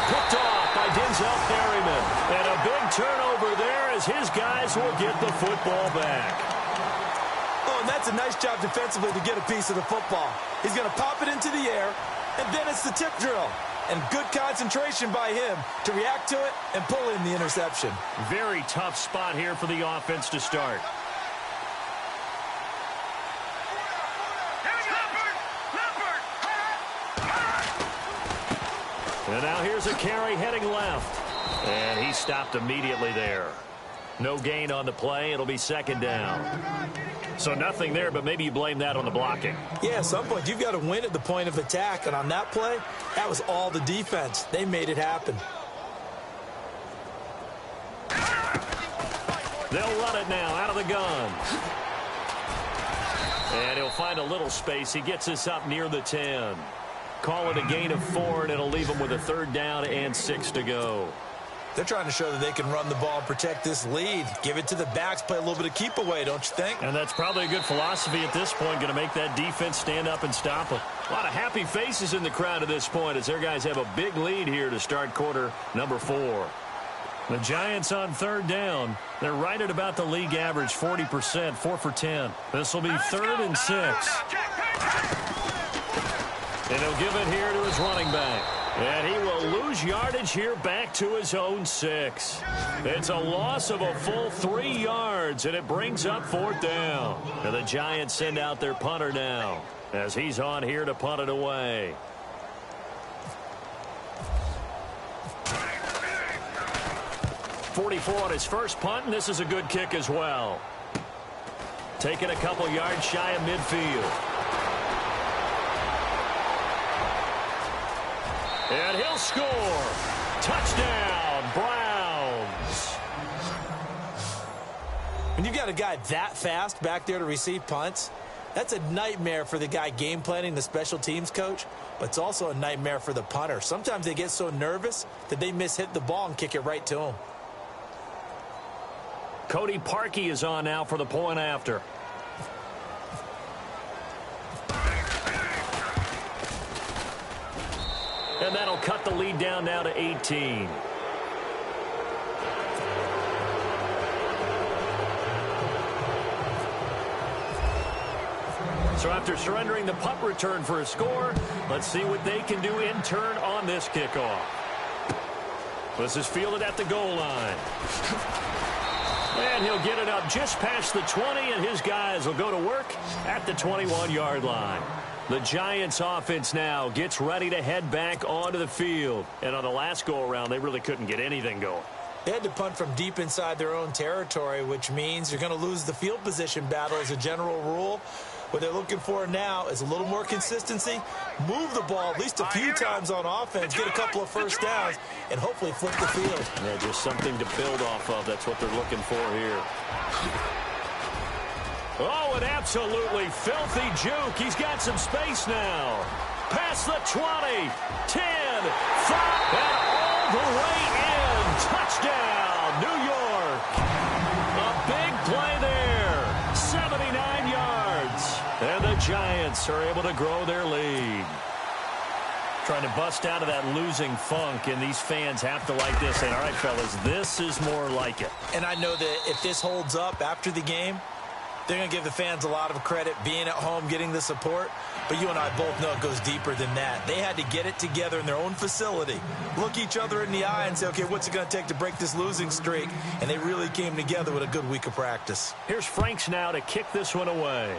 Picked off by Denzel Perryman. And a big turnover there as his guys will get the football back. Oh, and that's a nice job defensively to get a piece of the football. He's going to pop it into the air, and then it's the tip drill. And good concentration by him to react to it and pull in the interception. Very tough spot here for the offense to start. And now here's a carry heading left. And he stopped immediately there. No gain on the play. It'll be second down. So nothing there, but maybe you blame that on the blocking. Yeah, at some point, you've got to win at the point of attack. And on that play, that was all the defense. They made it happen. They'll run it now out of the gun. And he'll find a little space. He gets us up near the 10. Call it a gain of 4, and it'll leave him with a 3rd down and 6 to go. They're trying to show that they can run the ball and protect this lead. Give it to the backs, play a little bit of keep away, don't you think? And that's probably a good philosophy at this point, going to make that defense stand up and stop them. A lot of happy faces in the crowd at this point as their guys have a big lead here to start quarter number 4. The Giants on 3rd down. They're right at about the league average, 40%, 4 for 10. This will be 3rd and 6. And he'll give it here to his running back. And he will lose yardage here back to his own 6. It's a loss of a full 3 yards, and it brings up 4th down. And the Giants send out their punter now as he's on here to punt it away. .44 on his first punt, and this is a good kick as well. Taking a couple yards shy of midfield. And he'll score. Touchdown, Browns. When you've got a guy that fast back there to receive punts, that's a nightmare for the guy game planning, the special teams coach, but it's also a nightmare for the punter. Sometimes they get so nervous that they hit the ball and kick it right to him. Cody Parkey is on now for the point after. And that'll cut the lead down now to 18. So after surrendering the punt return for a score, let's see what they can do in turn on this kickoff. This is fielded at the goal line. And he'll get it up just past the 20, and his guys will go to work at the 21-yard line. The Giants offense now gets ready to head back onto the field. And on the last go-around, they really couldn't get anything going. They had to punt from deep inside their own territory, which means you're going to lose the field position battle as a general rule. What they're looking for now is a little more consistency, move the ball at least a few times on offense, get a couple of first downs, and hopefully flip the field. Yeah, just something to build off of. That's what they're looking for here. Oh, an absolutely filthy juke. He's got some space now. Past the 20, 10, 5, and all the way in. Touchdown, New York. A big play there. 79 yards. And the Giants are able to grow their lead. Trying to bust out of that losing funk, and these fans have to like this. And all right, fellas, this is more like it. And I know that if this holds up after the game, they're going to give the fans a lot of credit being at home, getting the support. But you and I both know it goes deeper than that. They had to get it together in their own facility, look each other in the eye and say, okay, what's it going to take to break this losing streak? And they really came together with a good week of practice. Here's Franks now to kick this one away.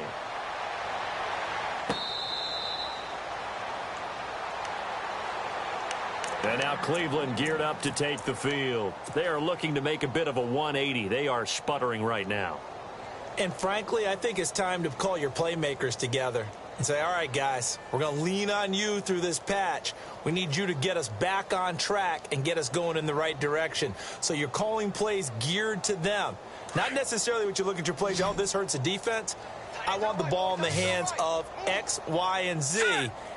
And now Cleveland geared up to take the field. They are looking to make a bit of a 180. They are sputtering right now. And frankly, I think it's time to call your playmakers together and say, all right, guys, we're going to lean on you through this patch. We need you to get us back on track and get us going in the right direction. So you're calling plays geared to them. Not necessarily what you look at your plays, oh, this hurts the defense. I want the ball in the hands of X, Y, and Z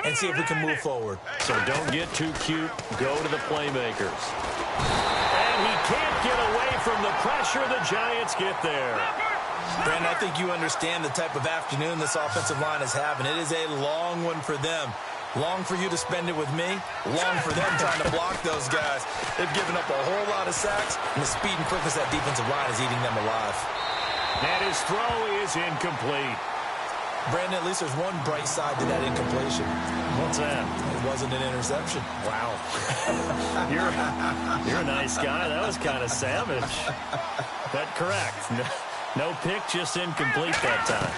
and see if we can move forward. So don't get too cute. Go to the playmakers. And he can't get away from the pressure. The Giants get there. Brandon, I think you understand the type of afternoon this offensive line is having. It is a long one for them. Long for you to spend it with me. Long for them trying to block those guys. They've given up a whole lot of sacks, and the speed and quickness of that defensive line is eating them alive. And his throw is incomplete. Brandon, at least there's one bright side to that incompletion. What's that? It wasn't an interception. Wow. You're a nice guy. That was kind of savage. That correct. No pick, just incomplete that time.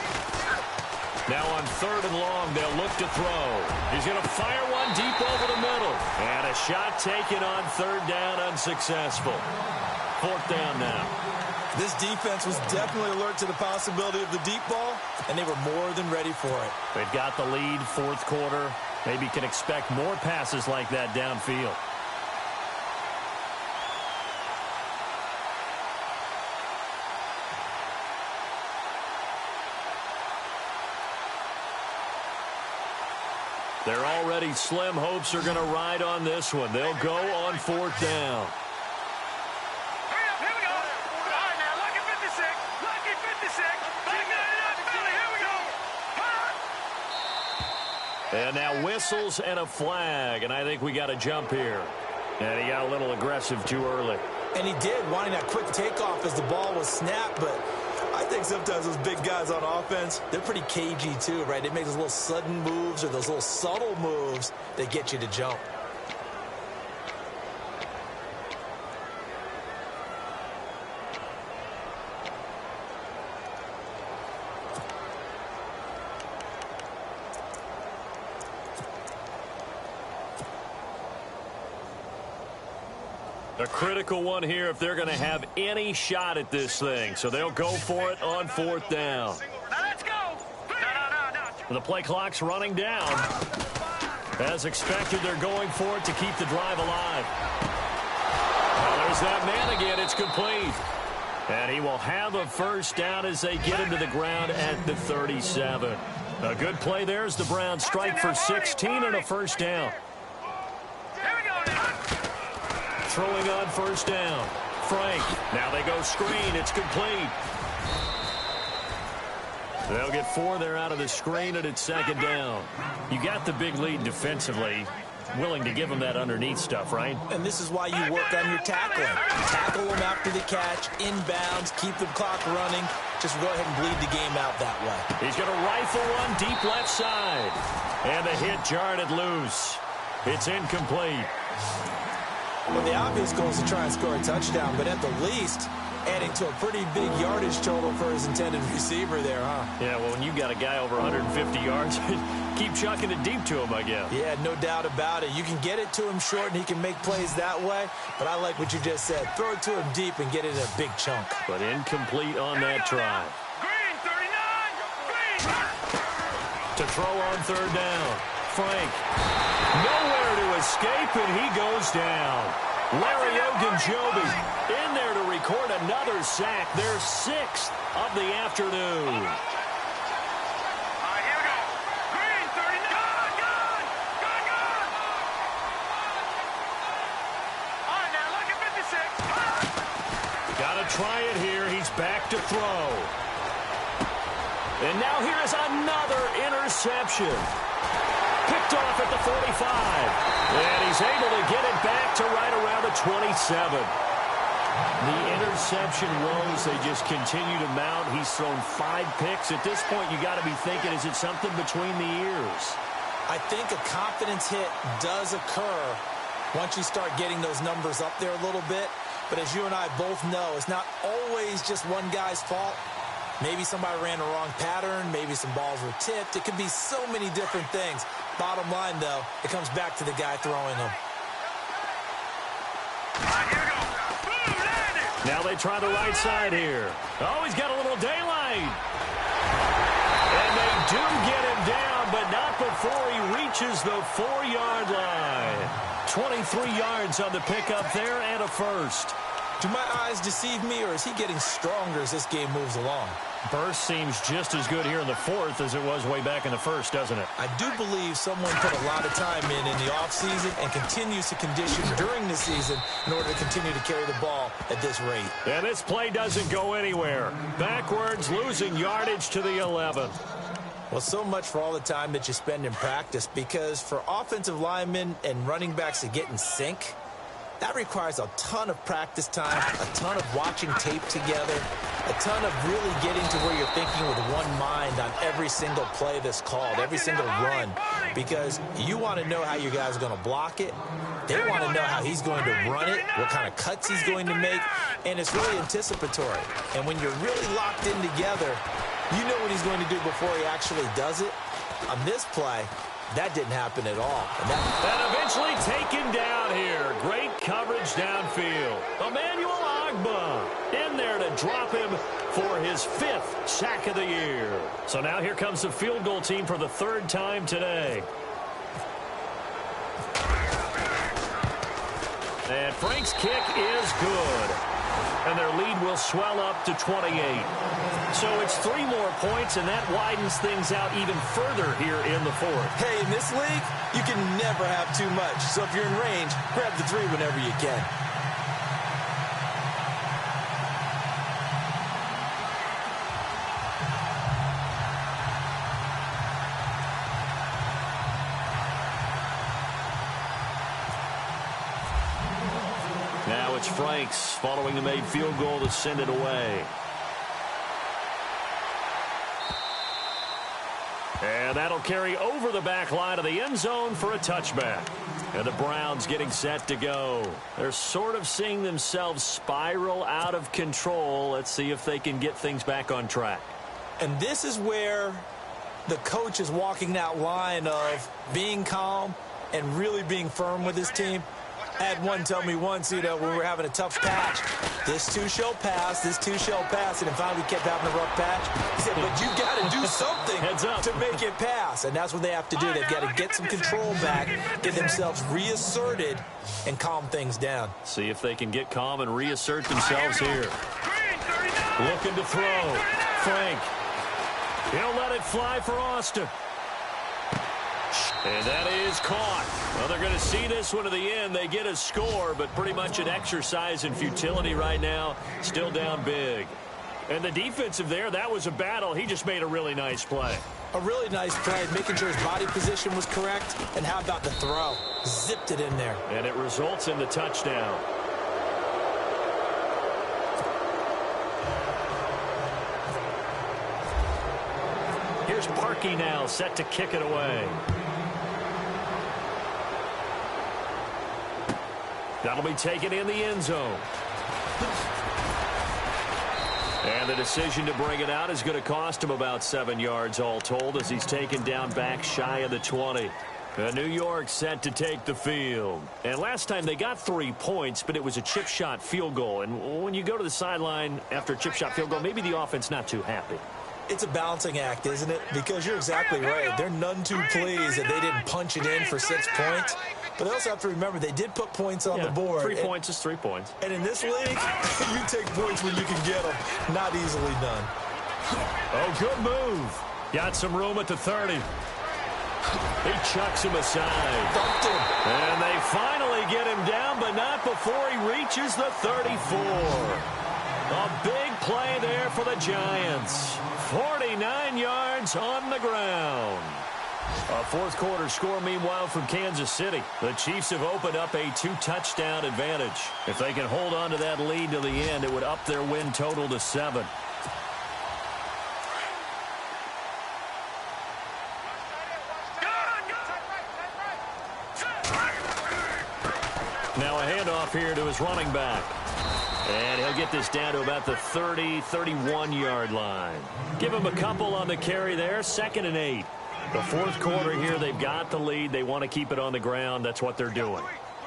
Now on 3rd and long, they'll look to throw. He's going to fire one deep over the middle. And a shot taken on 3rd down, unsuccessful. 4th down now. This defense was definitely alert to the possibility of the deep ball, and they were more than ready for it. They've got the lead, 4th quarter. Maybe can expect more passes like that downfield. They're already slim hopes are going to ride on this one. They'll go on 4th down. And now whistles and a flag, and I think we got a jump here. And he got a little aggressive too early. And he did, wanting that quick takeoff as the ball was snapped, but I think sometimes those big guys on offense, they're pretty cagey too, right? They make those little sudden moves or those little subtle moves that get you to jump. A critical one here if they're going to have any shot at this thing. So they'll go for it on 4th down. Now let's go. The play clock's running down. As expected, they're going for it to keep the drive alive. Well, there's that man again. It's complete. And he will have a 1st down as they get into the ground at the 37. A good play there as the Browns strike for 16 and a 1st down. Throwing on 1st down. Frank. Now they go screen. It's complete. They'll get 4 there out of the screen, and it's 2nd down. You got the big lead defensively. Willing to give them that underneath stuff, right? And this is why you work on your tackling. Tackle them after the catch, inbounds, keep the clock running. Just go ahead and bleed the game out that way. He's going to rifle one deep left side. And the hit jarred it loose. It's incomplete. Well, the obvious goal is to try and score a touchdown, but at the least, adding to a pretty big yardage total for his intended receiver there, huh? Yeah, well, when you got a guy over 150 yards, keep chucking it deep to him, I guess. Yeah, no doubt about it. You can get it to him short, and he can make plays that way, but I like what you just said. Throw it to him deep and get it in a big chunk. But incomplete on that try. Green, 39. Green. To throw on 3rd down. Frank. Nowhere to escape, and he goes down. Larry Ogunjobi in there to record another sack. Their 6th of the afternoon. All right, here we go. Green, 39. Gone. All right, now look at 56. Got to try it here. He's back to throw. And now here is another interception. Picked off at the 45. And he's able to get it back to right around the 27. The interception woes, they just continue to mount. He's thrown 5 picks. At this point, you got to be thinking, is it something between the ears? I think a confidence hit does occur once you start getting those numbers up there a little bit. But as you and I both know, it's not always just one guy's fault. Maybe somebody ran the wrong pattern. Maybe some balls were tipped. It could be so many different things. Bottom line, though, it comes back to the guy throwing them. Now they try the right side here. Oh, he's got a little daylight. And they do get him down, but not before he reaches the 4-yard line. 23 yards on the pickup there and a 1st. Do my eyes deceive me, or is he getting stronger as this game moves along? Burst seems just as good here in the 4th as it was way back in the 1st, doesn't it? I do believe someone put a lot of time in the offseason and continues to condition during the season in order to continue to carry the ball at this rate. And this play doesn't go anywhere. Backwards, losing yardage to the 11. Well, so much for all the time that you spend in practice, because for offensive linemen and running backs to get in sync, that requires a ton of practice time, a ton of watching tape together, a ton of really getting to where you're thinking with one mind on every single play that's called, every single run, because you want to know how your guys are going to block it. They want to know how he's going to run it, what kind of cuts he's going to make, and it's really anticipatory. And when you're really locked in together, you know what he's going to do before he actually does it. On this play, that didn't happen at all. And eventually taken down here. Great coverage downfield. Emmanuel Ogbah in there to drop him for his 5th sack of the year. So now here comes the field goal team for the 3rd time today. And Frank's kick is good. And their lead will swell up to 28. So it's 3 more points, and that widens things out even further here in the 4th. Hey, in this league, you can never have too much. So if you're in range, grab the 3 whenever you can. Now it's Franks following the made field goal to send it away. And that'll carry over the back line of the end zone for a touchback. And the Browns getting set to go. They're sort of seeing themselves spiral out of control. Let's see if they can get things back on track. And this is where the coach is walking that line of being calm and really being firm with his team. I had one tell me once, when we were having a tough patch, this too shall pass, this too shall pass, and then finally we kept having a rough patch. He said, but you got to do something to make it pass, and that's what they have to do. They've got to get some control back, get themselves reasserted, and calm things down. See if they can get calm and reassert themselves here. Looking to throw. Frank. He'll let it fly for Austin. And that is caught. Well, they're going to see this one to the end. They get a score, but pretty much an exercise in futility right now. Still down big. And the defensive there, that was a battle. He just made a really nice play. A really nice play, making sure his body position was correct. And how about the throw? Zipped it in there. And it results in the touchdown. Here's Parkey now, set to kick it away. That'll be taken in the end zone. And the decision to bring it out is going to cost him about 7 yards all told as he's taken down back shy of the 20. New York set to take the field. And last time they got 3 points, but it was a chip shot field goal. And when you go to the sideline after a chip shot field goal, maybe the offense not too happy. It's a balancing act, isn't it? Because you're exactly right. They're none too pleased that they didn't punch it in for 6 points. But they also have to remember they did put points on the board. 3 points is 3 points. And in this league, you take points when you can get them. Not easily done. Oh, good move. Got some room at the 30. He chucks him aside. Dumped him. And they finally get him down, but not before he reaches the 34. A big play there for the Giants. 49 yards on the ground. A 4th quarter score, meanwhile, from Kansas City. The Chiefs have opened up a 2-touchdown advantage. If they can hold on to that lead to the end, it would up their win total to 7. Now a handoff here to his running back. And he'll get this down to about the 30, 31-yard line. Give him a couple on the carry there. 2nd and 8. The 4th quarter here, they've got the lead. They want to keep it on the ground. That's what they're doing.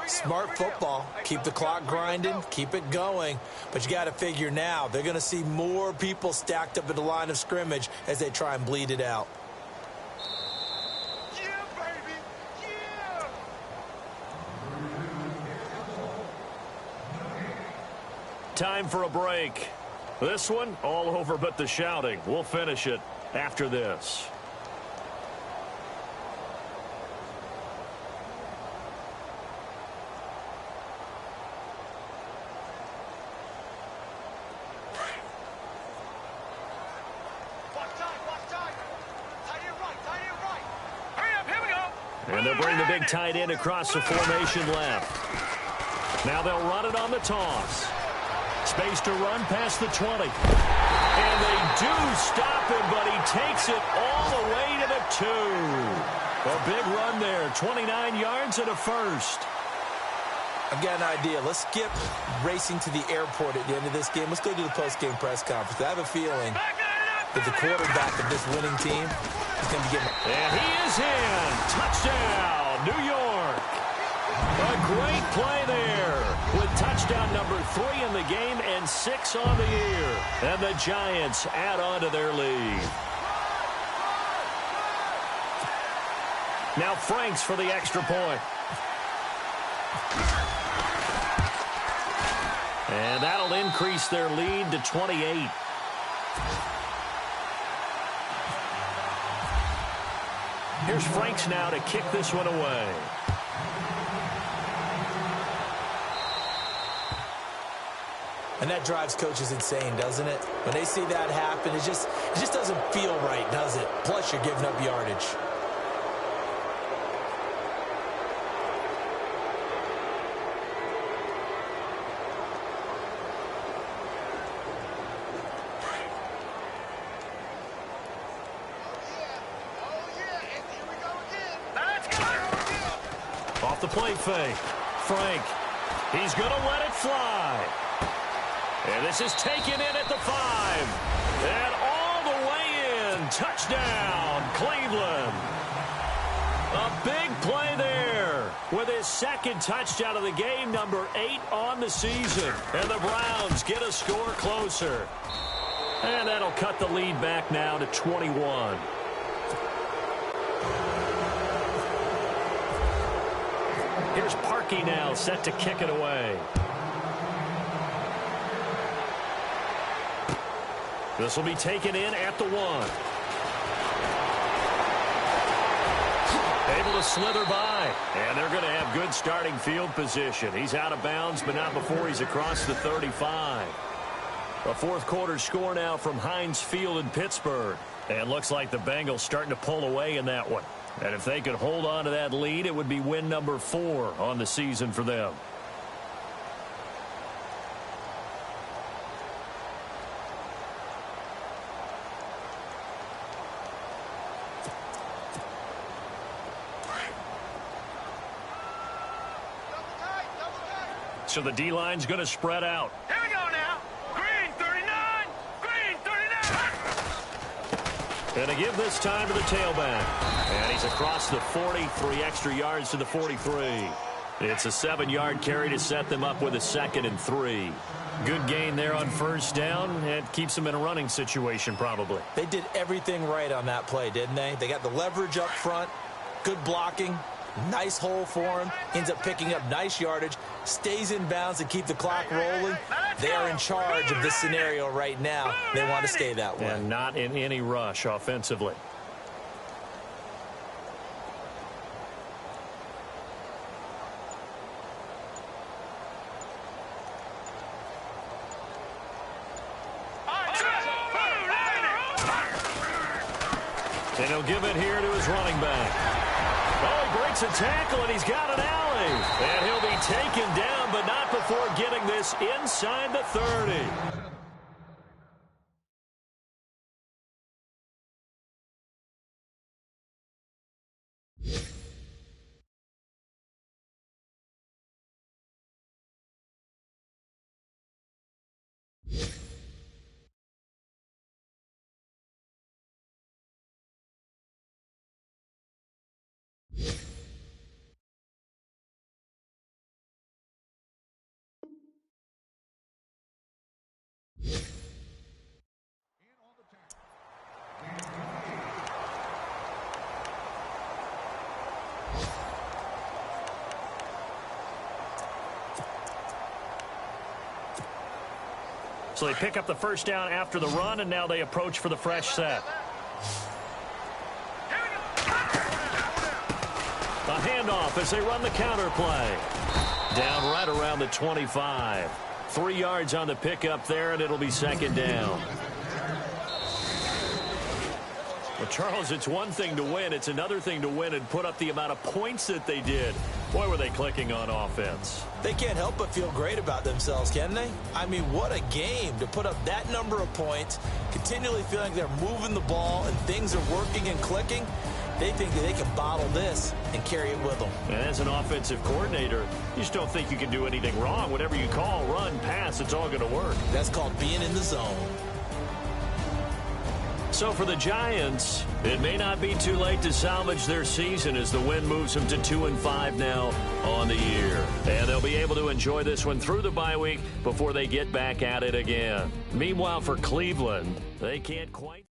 Smart football. Keep the clock grinding. Keep it going. But you got to figure now, they're going to see more people stacked up at the line of scrimmage as they try and bleed it out. Yeah, baby. Yeah. Time for a break. This one, all over but the shouting. We'll finish it after this. And they'll bring the big tight end across the formation left. Now they'll run it on the toss. Space to run past the 20. And they do stop him, but he takes it all the way to the 2. A big run there, 29 yards and a first. I've got an idea. Let's skip racing to the airport at the end of this game. Let's go to the post-game press conference. I have a feeling that the quarterback of this winning team is going to be getting... And he is in. Touchdown, New York. A Great play there with touchdown number 3 in the game and 6 on the year. And the Giants add on to their lead. Now Franks for the extra point. And that'll increase their lead to 28. Here's Franks now to kick this one away. And that drives coaches insane, doesn't it? When they see that happen, it just doesn't feel right, does it? Plus, you're giving up yardage. Off the play fake. Frank. He's going to let it fly. And this is taken in at the 5. And all the way in. Touchdown, Cleveland. A big play there with his second touchdown of the game, number 8 on the season. And the Browns get a score closer. And that'll cut the lead back now to 21. Here's Parkey now, set to kick it away. This will be taken in at the 1. Able to slither by. And they're going to have good starting field position. He's out of bounds, but not before he's across the 35. A fourth quarter score now from Heinz Field in Pittsburgh. And looks like the Bengals starting to pull away in that one. And if they could hold on to that lead, it would be win number 4 on the season for them. So the D-line's going to spread out. Here we go now. Green 39. Green 39. And to give this time to the tailback. And he's across the 40, 3 extra yards to the 43. It's a 7-yard carry to set them up with a 2nd and 3. Good gain there on first down. It keeps them in a running situation probably. They did everything right on that play, didn't they? They got the leverage up front, good blocking, nice hole for him, ends up picking up nice yardage, stays in bounds to keep the clock rolling. They are in charge of this scenario right now. They want to stay that way. And not in any rush offensively. And he'll give it here to his running back. Oh, he breaks a tackle, and he's got an alley. And he'll be taken down, but not before getting this inside the 30. So they pick up the first down after the run, and now they approach for the fresh set. A handoff as they run the counter play. Down right around the 25. 3 yards on the pickup there, and it'll be 2nd down. Well, Charles, it's one thing to win. It's another thing to win and put up the amount of points that they did. Boy, were they clicking on offense. They can't help but feel great about themselves, can they? I mean, what a game to put up that number of points, continually feeling they're moving the ball and things are working and clicking. They think that they can bottle this and carry it with them. And as an offensive coordinator, you just don't think you can do anything wrong. Whatever you call, run, pass, it's all going to work. That's called being in the zone. So for the Giants, it may not be too late to salvage their season as the win moves them to 2-5 now on the year. And they'll be able to enjoy this one through the bye week before they get back at it again. Meanwhile, for Cleveland, they can't quite...